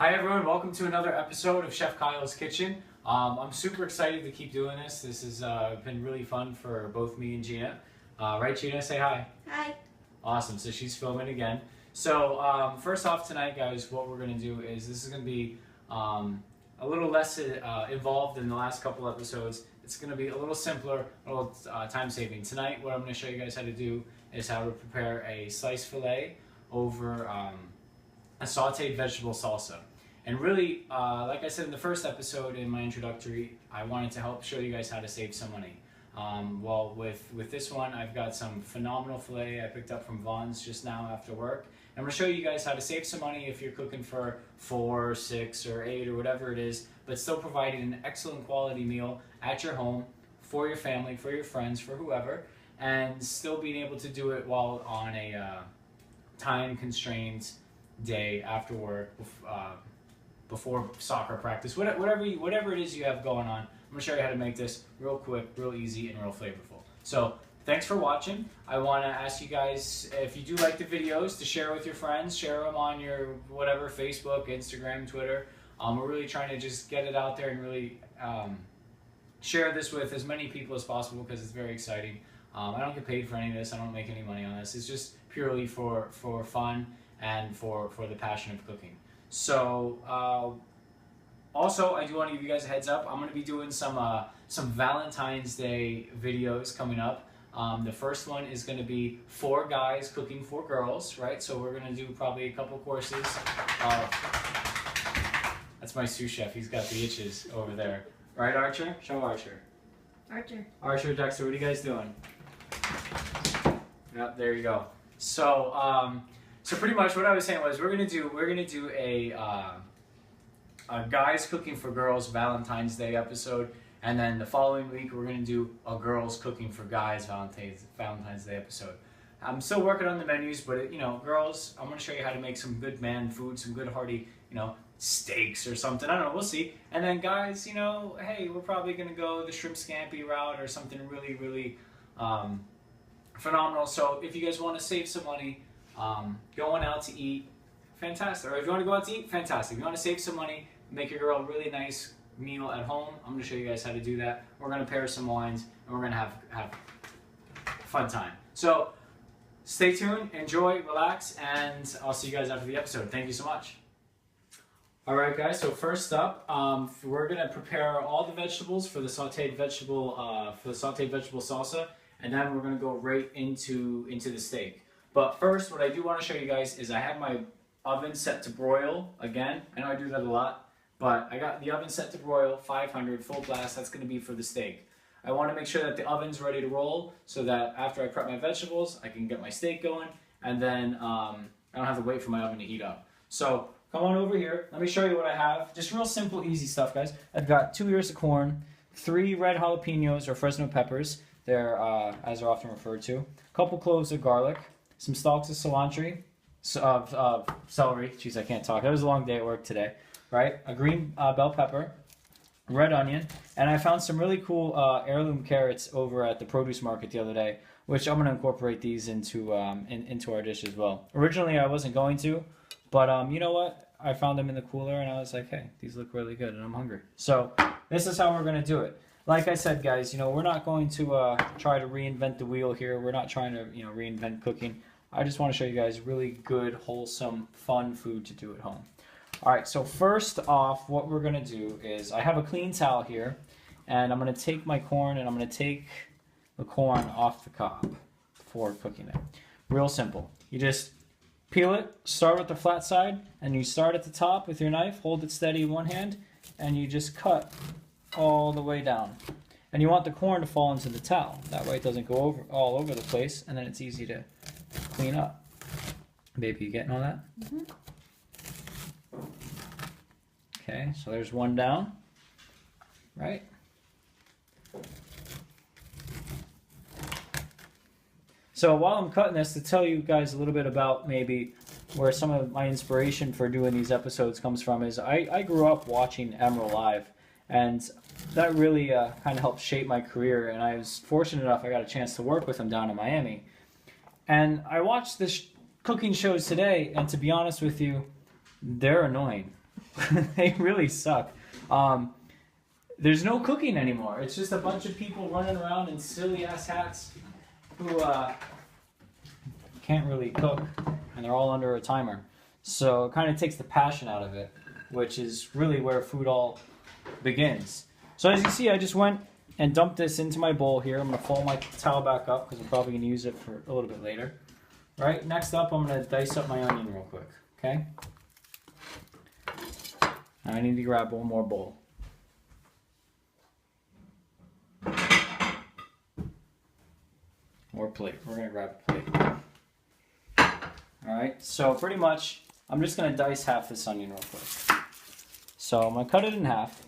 Hi everyone, welcome to another episode of Chef Kyle's Kitchen. I'm super excited to keep doing this. This has been really fun for both me and Gina. Right, Gina? Say hi. Hi. Awesome, so she's filming again. So first off tonight, guys, what we're going to do is this is going to be a little less involved than the last couple episodes. It's going to be a little simpler, a little time saving. Tonight, what I'm going to show you guys how to do is how to prepare a sliced filet over a sauteed vegetable salsa. And really, like I said in the first episode in my introductory, I wanted to help show you guys how to save some money. Well, with this one, I've got some phenomenal filet I picked up from Vaughn's just now after work. I'm going to show you guys how to save some money if you're cooking for 4, 6, or 8 or whatever it is, but still providing an excellent quality meal at your home for your family, for your friends, for whoever, and still being able to do it while on a time-constrained day after work, before soccer practice, whatever it is you have going on. I'm going to show you how to make this real quick, real easy, and real flavorful. So thanks for watching. I want to ask you guys, if you do like the videos, to share with your friends, share them on your whatever, Facebook, Instagram, Twitter. We're really trying to just get it out there and really share this with as many people as possible because it's very exciting. I don't get paid for any of this. I don't make any money on this. It's just purely for fun and for the passion of cooking. So also, I do want to give you guys a heads up. I'm going to be doing some Valentine's Day videos coming up. The first one is going to be 4 guys cooking for girls, right? So we're going to do probably a couple courses. That's my sous chef. He's got the itches over there. Right, Archer? Show Archer. Archer, Dexter, what are you guys doing? Yep, there you go. So, so pretty much what I was saying was we're gonna do a guys cooking for girls Valentine's Day episode, and then the following week we're gonna do a girls cooking for guys Valentine's Day episode. I'm still working on the menus, but you know, girls, I'm gonna show you how to make some good man food, some good hearty, you know, steaks or something. I don't know, we'll see. And then guys, you know, hey, we're probably gonna go the shrimp scampi route or something really phenomenal. So if you guys want to save some money, going out to eat, fantastic. Or if you want to go out to eat, fantastic. If you want to save some money, make your girl a really nice meal at home, I'm going to show you guys how to do that. We're going to pair some wines, and we're going to have fun time. So stay tuned, enjoy, relax, and I'll see you guys after the episode. Thank you so much. All right, guys. So first up, we're going to prepare all the vegetables for the sauteed vegetable salsa, and then we're going to go right into the steak. But first, what I do want to show you guys is I have my oven set to broil again. I know I do that a lot, but I got the oven set to broil, 500, full blast. That's going to be for the steak. I want to make sure that the oven's ready to roll so that after I prep my vegetables, I can get my steak going, and then I don't have to wait for my oven to heat up. So come on over here. Let me show you what I have. Just real simple, easy stuff, guys. I've got 2 ears of corn, 3 red jalapenos or Fresno peppers. They're, as they're often referred to. A couple cloves of garlic. Some stalks of celery. Jeez, I can't talk. It was a long day at work today, right? A green bell pepper, red onion, and I found some really cool heirloom carrots over at the produce market the other day, which I'm going to incorporate these into our dish as well. Originally, I wasn't going to, but you know what? I found them in the cooler, and I was like, hey, these look really good, and I'm hungry. So this is how we're going to do it. Like I said, guys, you know, we're not going to try to reinvent the wheel here. We're not trying to, you know, reinvent cooking. I just want to show you guys really good, wholesome, fun food to do at home. All right, so first off, what we're going to do is I have a clean towel here, and I'm going to take my corn, and I'm going to take the corn off the cob before cooking it. Real simple. You just peel it, start with the flat side, and you start at the top with your knife, hold it steady in one hand, and you just cut all the way down. And you want the corn to fall into the towel. That way it doesn't go all over the place, and then it's easy to clean up. Baby, you getting all that? Mm-hmm. Okay, so there's one down, right? So while I'm cutting this, to tell you guys a little bit about maybe where some of my inspiration for doing these episodes comes from is I grew up watching Emerald Live, and that really kind of helped shape my career, and I was fortunate enough I got a chance to work with him down in Miami. And I watched this cooking shows today, and to be honest with you, they're annoying. They really suck. There's no cooking anymore. It's just a bunch of people running around in silly ass hats who can't really cook, and they're all under a timer. So it kind of takes the passion out of it, which is really where food all begins. So as you see, I just went and dumped this into my bowl here. I'm going to fold my towel back up because I'm probably going to use it for a little bit later. All right, next up, I'm going to dice up my onion real quick, okay? Now I need to grab one more bowl. Or plate. We're going to grab a plate. Alright, so pretty much, I'm just going to dice half this onion real quick. So I'm going to cut it in half.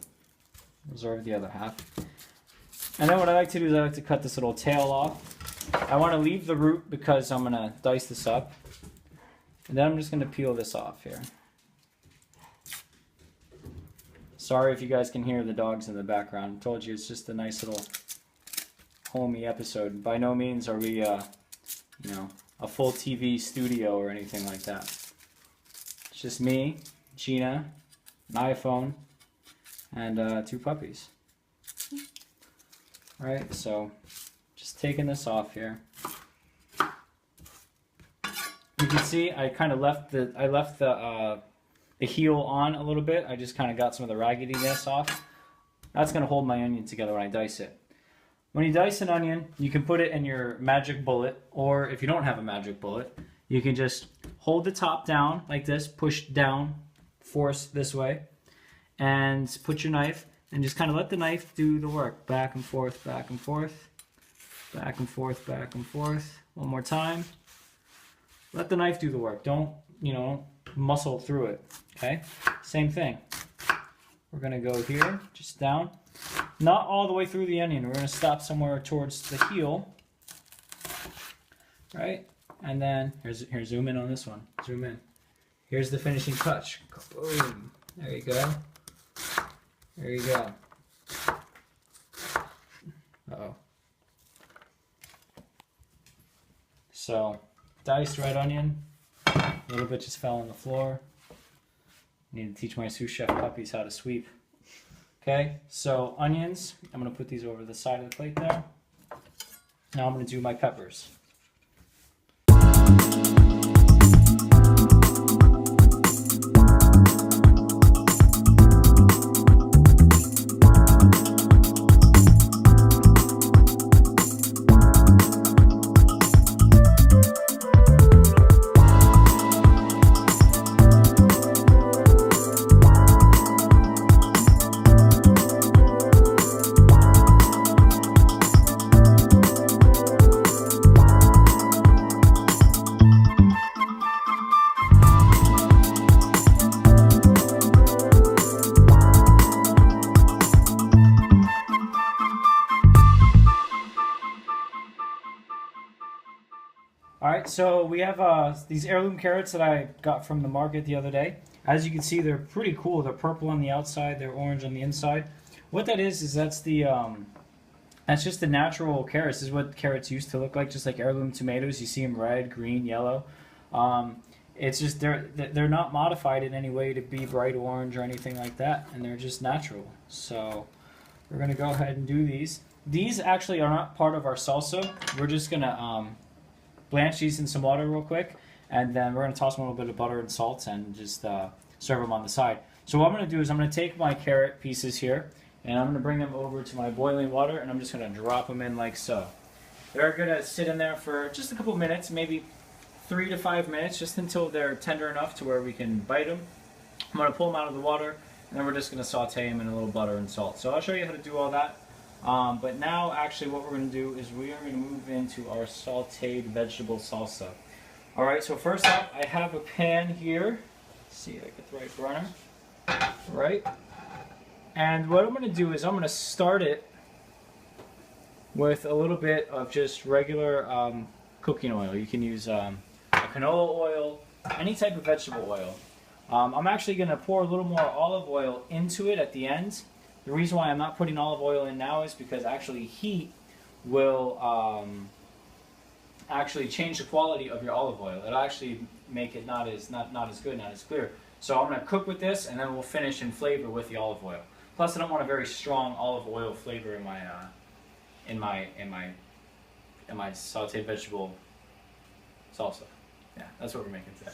Reserve the other half. And then what I like to do is I like to cut this little tail off. I want to leave the root because I'm going to dice this up. And then I'm just going to peel this off here. Sorry if you guys can hear the dogs in the background. I told you it's just a nice little homey episode. By no means are we, you know, a full TV studio or anything like that. It's just me, Gina, an iPhone, and 2 puppies. Alright, so just taking this off here. You can see I kind of left the heel on a little bit. I just kind of got some of the raggediness off. That's going to hold my onion together when I dice it. When you dice an onion, you can put it in your magic bullet, or if you don't have a magic bullet, you can just hold the top down like this, push down, force this way, and put your knife, and just kind of let the knife do the work. Back and forth, back and forth, back and forth, back and forth. One more time. Let the knife do the work. Don't, you know, muscle through it, okay? Same thing. We're gonna go here, just down. Not all the way through the onion. We're gonna stop somewhere towards the heel, right? And then, here, zoom in on this one. Zoom in. Here's the finishing touch. Boom. There you go. There you go. Uh-oh. So, diced red onion. A little bit just fell on the floor. Need to teach my sous chef puppies how to sweep. Okay, so onions. I'm going to put these over the side of the plate there. Now I'm going to do my peppers. Alright, so we have these heirloom carrots that I got from the market the other day. As you can see, they're pretty cool. They're purple on the outside, they're orange on the inside. What that is that's just the natural carrots. This is what carrots used to look like, just like heirloom tomatoes. You see them red, green, yellow. It's just they're not modified in any way to be bright orange or anything like that, and they're just natural. So we're gonna go ahead and do these. These actually are not part of our salsa. We're just gonna blanch these in some water real quick, and then we're going to toss them a little bit of butter and salt and just serve them on the side. So what I'm going to do is I'm going to take my carrot pieces here, and I'm going to bring them over to my boiling water, and I'm just going to drop them in like so. They're going to sit in there for just a couple minutes, maybe 3 to 5 minutes, just until they're tender enough to where we can bite them. I'm going to pull them out of the water, and then we're just going to saute them in a little butter and salt. So I'll show you how to do all that. But now, actually, what we're going to do is we are going to move into our sauteed vegetable salsa. Alright, so first up, I have a pan here. Let's see if I get the right burner. Right? And what I'm going to do is I'm going to start it with a little bit of just regular cooking oil. You can use a canola oil, any type of vegetable oil. I'm actually going to pour a little more olive oil into it at the end. The reason why I'm not putting olive oil in now is because actually heat will actually change the quality of your olive oil. It'll actually make it not as good, not as clear. So I'm going to cook with this, and then we'll finish and flavor with the olive oil. Plus, I don't want a very strong olive oil flavor in my sauteed vegetable salsa. Yeah, that's what we're making today.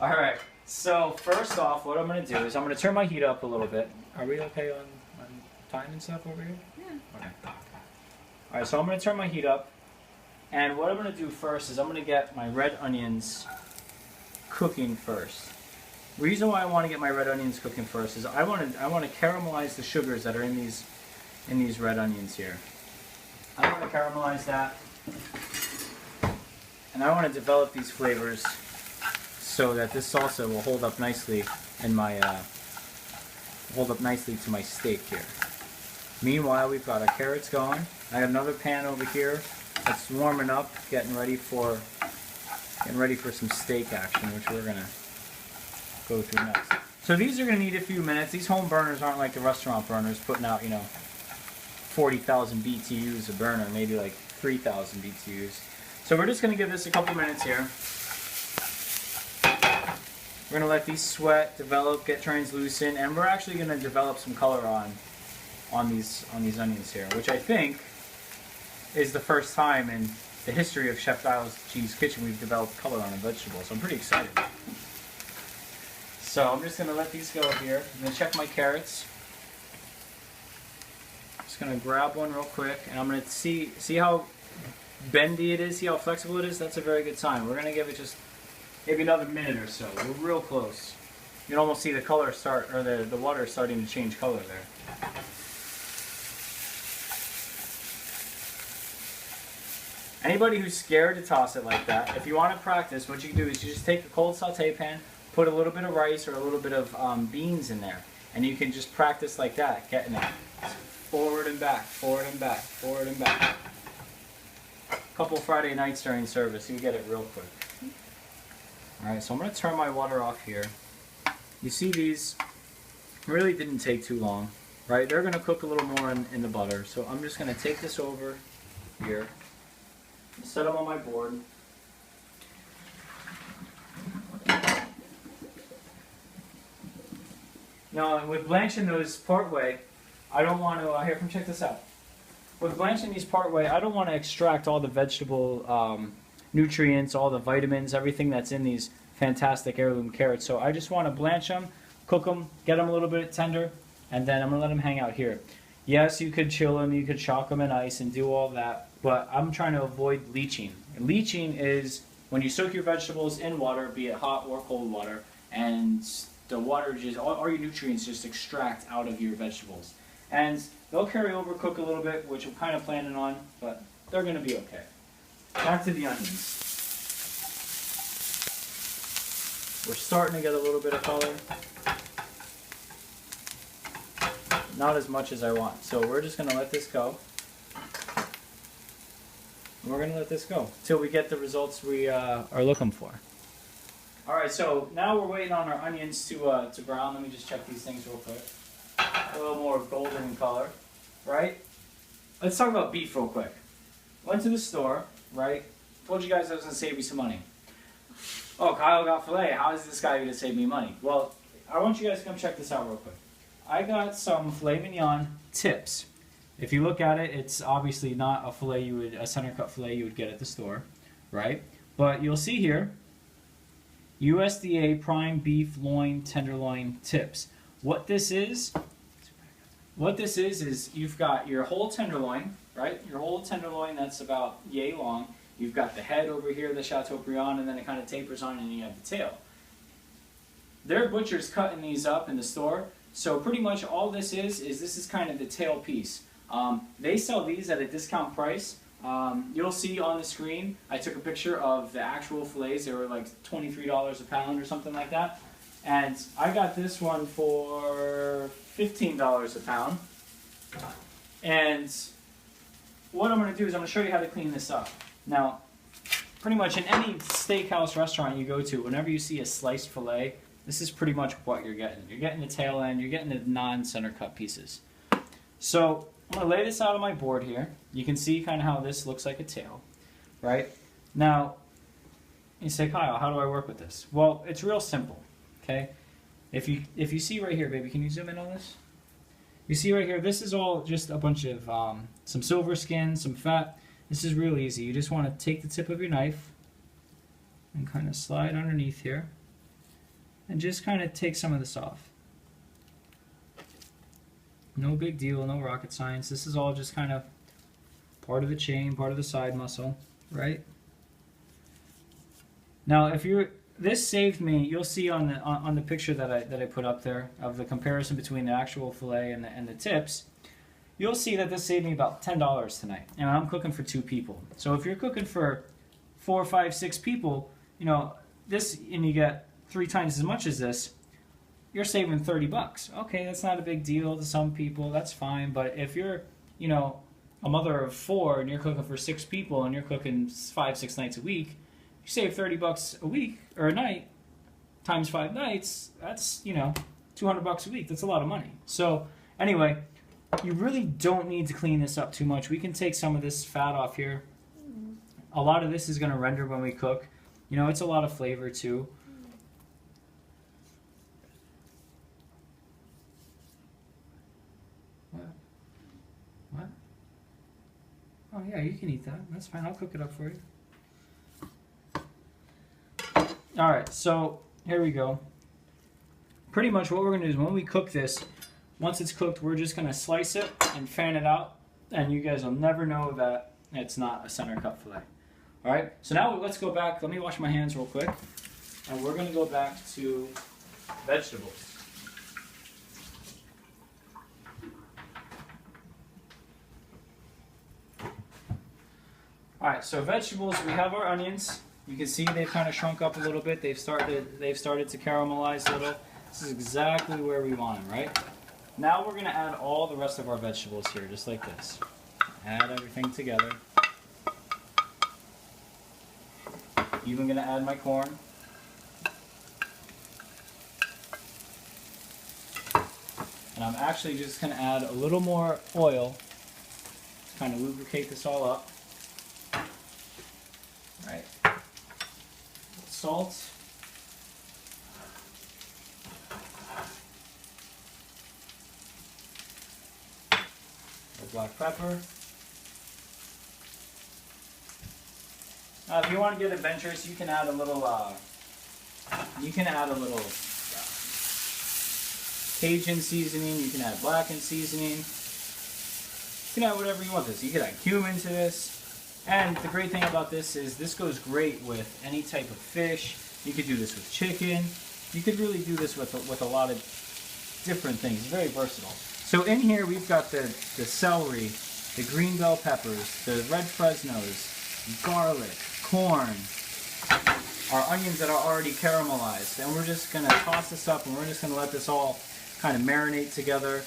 All right. So first off, what I'm going to do is I'm going to turn my heat up a little bit. Are we okay on time and stuff over here? Yeah. Okay. All right. So I'm going to turn my heat up, and what I'm going to do first is I'm going to get my red onions cooking first. The reason why I want to get my red onions cooking first is I want to caramelize the sugars that are in these red onions here. I want to caramelize that, and I want to develop these flavors so that this salsa will hold up nicely in my to my steak here. Meanwhile, we've got our carrots going. I have another pan over here that's warming up, getting ready for some steak action, which we're gonna go through next. So these are gonna need a few minutes. These home burners aren't like the restaurant burners putting out, 40,000 BTUs a burner, maybe like 3,000 BTUs. So we're just gonna give this a couple minutes here. We're gonna let these sweat, develop, get translucent, and we're actually gonna develop some color on these onions here, which I think is the first time in the history of Chef Dial's Cheese Kitchen we've developed color on a vegetable. So I'm pretty excited. So I'm just gonna let these go here. I'm gonna check my carrots. Just gonna grab one real quick, and I'm gonna see how bendy it is, see how flexible it is. That's a very good sign. We're gonna give it just maybe another minute or so. We're real close. You can almost see the color start, or the water starting to change color there. Anybody who's scared to toss it like that, if you want to practice, what you can do is you just take a cold saute pan, put a little bit of rice or a little bit of beans in there, and you can just practice like that, getting it forward and back, forward and back, forward and back. A couple Friday nights during service, you get it real quick. Alright, so I'm going to turn my water off here. You see these really didn't take too long, right? They're going to cook a little more in the butter, so I'm just going to take this over here. Set them on my board. Now, with blanching those partway, I don't want to. Here, come check this out. With blanching these partway, I don't want to extract all the vegetable nutrients, all the vitamins, everything that's in these fantastic heirloom carrots. So I just want to blanch them, cook them, get them a little bit tender, and then I'm going to let them hang out here. Yes, you could chill them, you could shock them in ice and do all that, but I'm trying to avoid leaching. And leaching is when you soak your vegetables in water, be it hot or cold water, and the water just, all your nutrients just extract out of your vegetables. And they'll carry over, cook a little bit, which I'm kind of planning on, but they're going to be okay. Back to the onions. We're starting to get a little bit of color. Not as much as I want. So we're just going to let this go. We're going to let this go till we get the results we are looking for. Alright, so now we're waiting on our onions to brown. Let me just check these things real quick. A little more golden in color, right? Let's talk about beef real quick. Went to the store, right? Told you guys I was going to save you some money. Oh, Kyle got filet. How is this guy going to save me money? Well, I want you guys to come check this out real quick. I got some filet mignon tips. If you look at it, it's obviously not a filet a center cut filet you would get at the store, right? But you'll see here, USDA prime beef loin tenderloin tips. What this is you've got your whole tenderloin, right? Your whole tenderloin that's about yay long. You've got the head over here, the Chateaubriand, and then it kind of tapers on, and you have the tail. Their butcher's cutting these up in the store. So pretty much all this is kind of the tail piece. They sell these at a discount price. You'll see on the screen, I took a picture of the actual fillets. They were like $23 a pound or something like that. And I got this one for $15 a pound. And what I'm going to do is I'm going to show you how to clean this up. Now, pretty much in any steakhouse restaurant you go to, whenever you see a sliced fillet, this is pretty much what you're getting. You're getting the tail end, you're getting the non-center cut pieces. So I'm going to lay this out on my board here. You can see kind of how this looks like a tail, right? Now, you say, Kyle, how do I work with this? Well, it's real simple, okay? If you see right here, baby, can you zoom in on this? You see right here, this is all just a bunch of some silver skin, some fat. This is real easy. You just want to take the tip of your knife and kind of slide underneath here and just kind of take some of this off. No big deal, no rocket science. This is all just kind of part of the chain, part of the side muscle, right? Now, if you're this saved me. You'll see on the picture that I put up there of the comparison between the actual fillet and the tips. You'll see that this saved me about $10 tonight, and I'm cooking for 2 people. So if you're cooking for 4, 5, 6 people, you know this, and you get 3 times as much as this, you're saving $30. Okay, that's not a big deal to some people. That's fine. But if you're, you know, a mother of 4 and you're cooking for 6 people and you're cooking 5, 6 nights a week, you save $30 a week or a night times 5 nights. That's, you know, $200 a week. That's a lot of money. So anyway, you really don't need to clean this up too much. We can take some of this fat off here. A lot of this is going to render when we cook. You know, it's a lot of flavor too. What? Oh yeah, you can eat that. That's fine. I'll cook it up for you. Alright, so here we go. Pretty much what we're going to do is when we cook this, once it's cooked, we're just going to slice it and fan it out, and you guys will never know that it's not a center cut fillet. Alright, so now let's go back. Let me wash my hands real quick, and we're going to go back to vegetables. Alright, so vegetables, we have our onions. You can see they've kind of shrunk up a little bit. They've started to caramelize a little. This is exactly where we want them, right? Now we're going to add all the rest of our vegetables here, just like this. Add everything together. Even going to add my corn. And I'm actually just going to add a little more oil to kind of lubricate this all up. Right. Salt. Black pepper. If you want to get adventurous, you can add a little. Cajun seasoning. You can add blackened seasoning. You can add whatever you want. You can add cumin to this. And the great thing about this is this goes great with any type of fish. You could do this with chicken. You could really do this with a lot of different things. It's very versatile. So in here we've got the celery, the green bell peppers, the red Fresnos, garlic, corn, our onions that are already caramelized. And we're just going to toss this up, and we're just going to let this all kind of marinate together.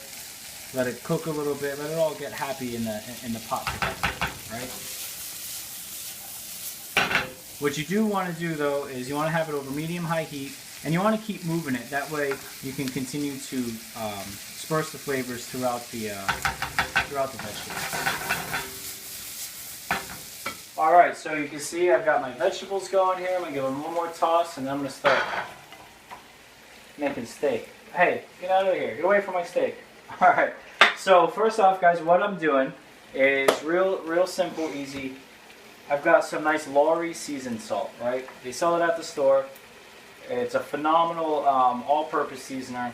Let it cook a little bit. Let it all get happy in the pot together, right? What you do want to do though is you want to have it over medium-high heat, and you want to keep moving it. That way you can continue to disperse the flavors throughout the vegetables. All right, so you can see I've got my vegetables going here. I'm gonna give them one more toss, and then I'm gonna start making steak. Hey, get out of here! Get away from my steak. All right. So first off, guys, what I'm doing is real simple, easy. I've got some nice Lowry seasoned salt, right? They sell it at the store. It's a phenomenal all-purpose seasoner.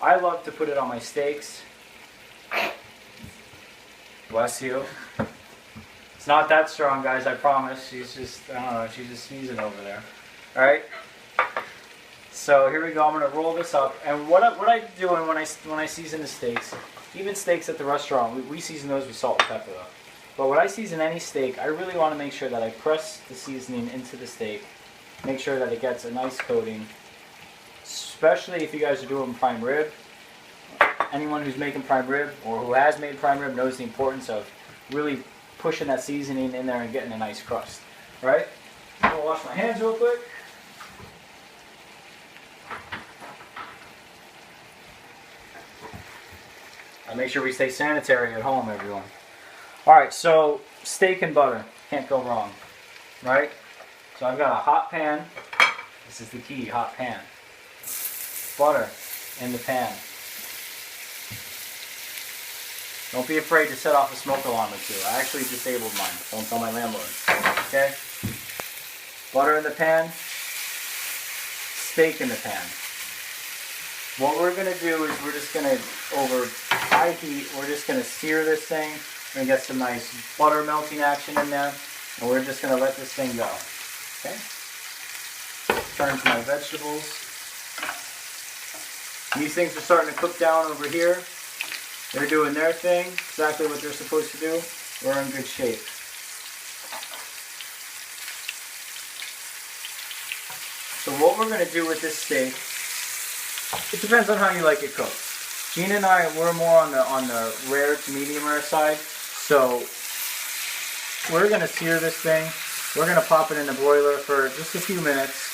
I love to put it on my steaks. Bless you. It's not that strong, guys, I promise. She's just, I don't know, she's just sneezing over there. All right? So here we go. I'm going to roll this up. And what I do when I season the steaks, even steaks at the restaurant, we season those with salt and pepper, though. But when I season any steak, I really want to make sure that I press the seasoning into the steak. Make sure that it gets a nice coating. Especially if you guys are doing prime rib. Anyone who's making prime rib or who has made prime rib knows the importance of really pushing that seasoning in there and getting a nice crust. Right? I'm going to wash my hands real quick. And make sure we stay sanitary at home, everyone. Alright, so steak and butter. Can't go wrong. Right? So I've got a hot pan. This is the key, hot pan. Butter. in the pan. Don't be afraid to set off a smoke alarm or two. I actually disabled mine. Don't tell my landlord. Okay? Butter in the pan. Steak in the pan. What we're going to do is we're just going to, over high heat, we're just going to sear this thing. We're going to get some nice butter melting action in there. And we're just going to let this thing go. Okay? Turn to my vegetables. These things are starting to cook down over here. They're doing their thing, exactly what they're supposed to do. We're in good shape. So what we're going to do with this steak, it depends on how you like it cooked. Gina and I, we're more on the rare to medium rare side. So we're going to sear this thing. We're going to pop it in the broiler for just a few minutes.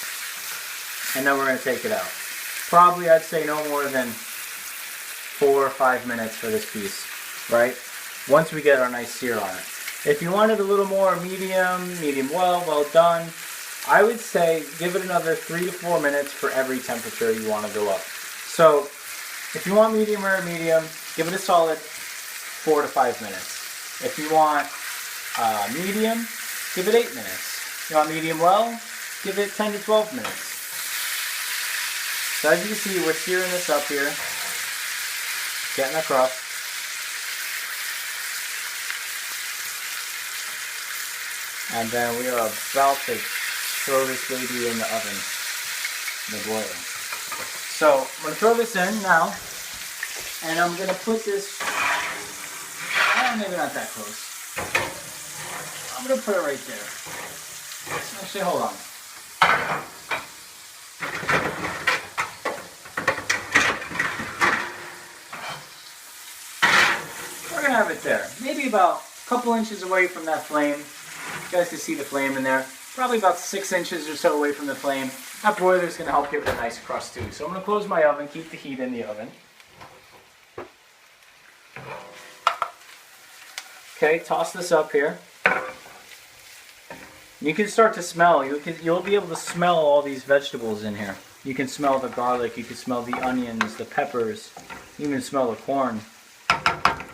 And then we're going to take it out. Probably, I'd say no more than 4 or 5 minutes for this piece, right? Once we get our nice sear on it. If you want it a little more medium well done, I would say give it another 3 to 4 minutes for every temperature you want to go up. So, if you want medium rare medium, give it a solid 4 to 5 minutes. If you want medium, give it 8 minutes. If you want medium well, give it 10 to 12 minutes. So as you can see, we're searing this up here, getting across. And then we are about to throw this baby in the oven, the broiler. So I'm going to throw this in now, and I'm going to put this, maybe not that close. I'm going to put it right there. Actually, hold on. Have it there, maybe about a couple inches away from that flame. You guys can see the flame in there. Probably about 6 inches or so away from the flame. That broiler is going to help give it a nice crust too. So I'm going to close my oven, keep the heat in the oven. Okay, toss this up here. You can start to smell. You'll be able to smell all these vegetables in here. You can smell the garlic. You can smell the onions, the peppers. You can smell the corn.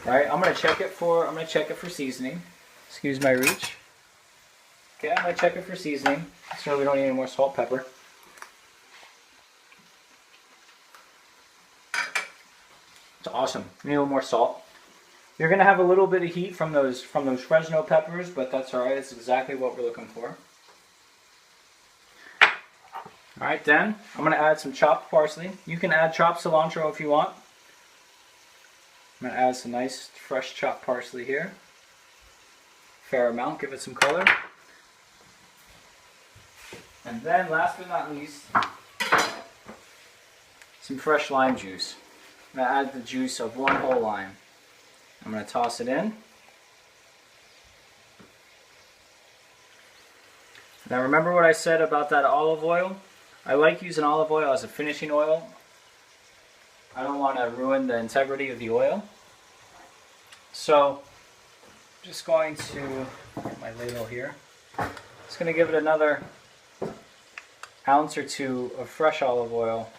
Right, I'm gonna check it for seasoning. Excuse my reach. Okay, I'm gonna check it for seasoning. So we don't need any more salt, pepper. It's awesome. We need a little more salt. You're gonna have a little bit of heat from those Fresno peppers, but that's all right. It's exactly what we're looking for. All right, then I'm gonna add some chopped parsley. You can add chopped cilantro if you want. I'm going to add some nice fresh chopped parsley here. Fair amount, give it some color. And then last but not least, some fresh lime juice. I'm going to add the juice of 1 whole lime. I'm going to toss it in. Now remember what I said about that olive oil? I like using olive oil as a finishing oil. I don't want to ruin the integrity of the oil. So, I'm just going to get my ladle here. Just going to give it another ounce or 2 of fresh olive oil,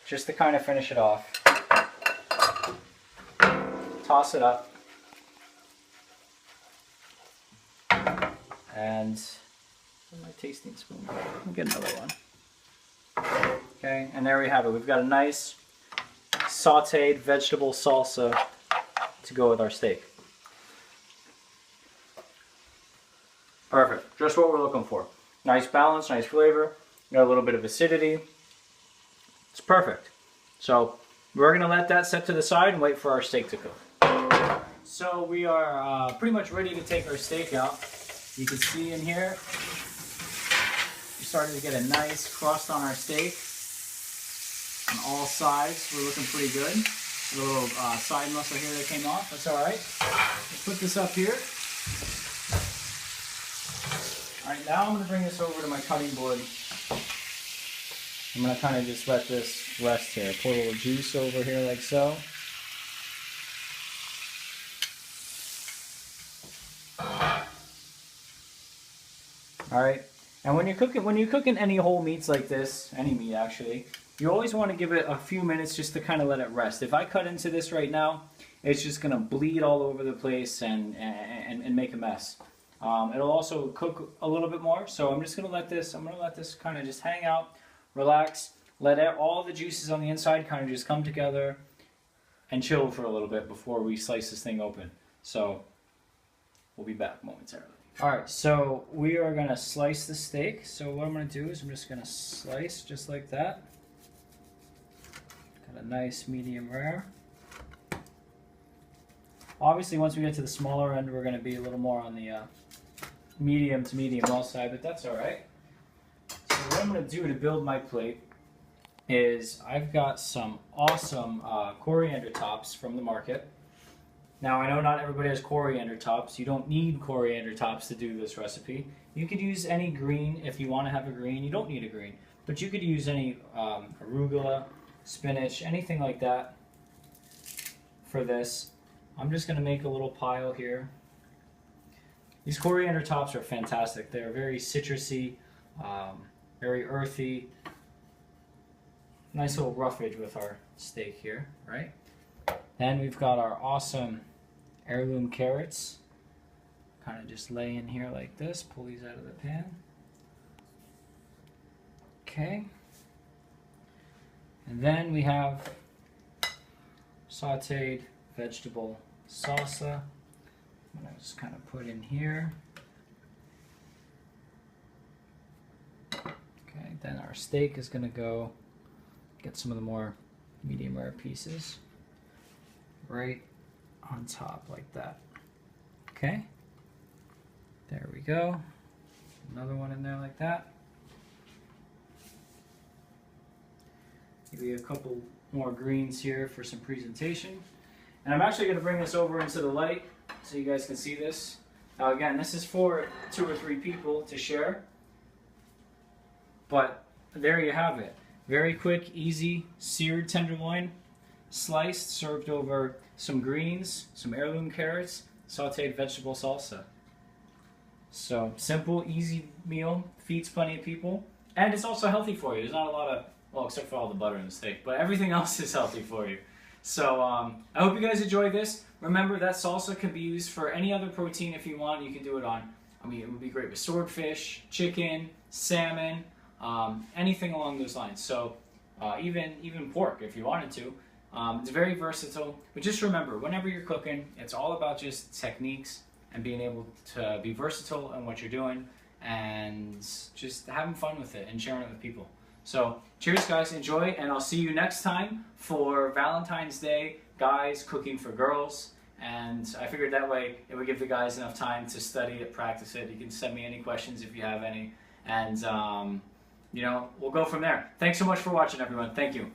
just to kind of finish it off. Toss it up. And my tasting spoon. I'll get another one. Okay, and there we have it. We've got a nice sauteed vegetable salsa to go with our steak. Perfect. Just what we're looking for. Nice balance, nice flavor. Got a little bit of acidity. It's perfect. So we're going to let that set to the side and wait for our steak to cook. So we are pretty much ready to take our steak out. You can see in here, we started to get a nice crust on our steak. On all sides, we're looking pretty good. A little side muscle here that came off, that's alright. Let's put this up here. Alright, now I'm going to bring this over to my cutting board. I'm going to kind of just let this rest here. Pour a little juice over here like so. Alright, and when you're cooking any whole meats like this, any meat actually, You always want to give it a few minutes just to kind of let it rest. If I cut into this right now, it's just going to bleed all over the place and make a mess. It'll also cook a little bit more, so I'm just going to let this kind of just hang out, relax, let all the juices on the inside kind of just come together and chill for a little bit before we slice this thing open. So we'll be back momentarily. Alright, so we are going to slice the steak. So what I'm going to do is I'm just going to slice just like that. Got a nice medium rare. Obviously, once we get to the smaller end, we're going to be a little more on the medium to medium well side, but that's alright. So what I'm going to do to build my plate is I've got some awesome coriander tops from the market. Now, I know not everybody has coriander tops. You don't need coriander tops to do this recipe. You could use any green if you want to have a green. You don't need a green, but you could use any arugula, spinach, anything like that for this. I'm just going to make a little pile here. These coriander tops are fantastic. They're very citrusy, very earthy. Nice little roughage with our steak here, right? Then we've got our awesome heirloom carrots. Kind of just lay in here like this. Pull these out of the pan. Okay. And then we have sauteed vegetable salsa. I'm going to just kind of put in here. Okay, then our steak is going to go get some of the more medium rare pieces right on top like that. Okay, there we go. Another one in there like that. Maybe a couple more greens here for some presentation. And I'm actually going to bring this over into the light so you guys can see this. Now again, this is for 2 or 3 people to share. But there you have it. Very quick, easy, seared tenderloin, sliced, served over some greens, some heirloom carrots, sauteed vegetable salsa. So simple, easy meal, feeds plenty of people. And it's also healthy for you. There's not a lot of, well, except for all the butter in the steak, but everything else is healthy for you. So I hope you guys enjoy this. Remember that salsa can be used for any other protein if you want. You can do it on, I mean, it would be great with swordfish, chicken, salmon, anything along those lines. So even pork if you wanted to. It's very versatile. But just remember, whenever you're cooking, it's all about just techniques and being able to be versatile in what you're doing and just having fun with it and sharing it with people. So cheers guys, enjoy, and I'll see you next time for Valentine's Day, guys cooking for girls. And I figured that way it would give the guys enough time to study it, practice it. You can send me any questions if you have any. And, you know, we'll go from there. Thanks so much for watching, everyone. Thank you.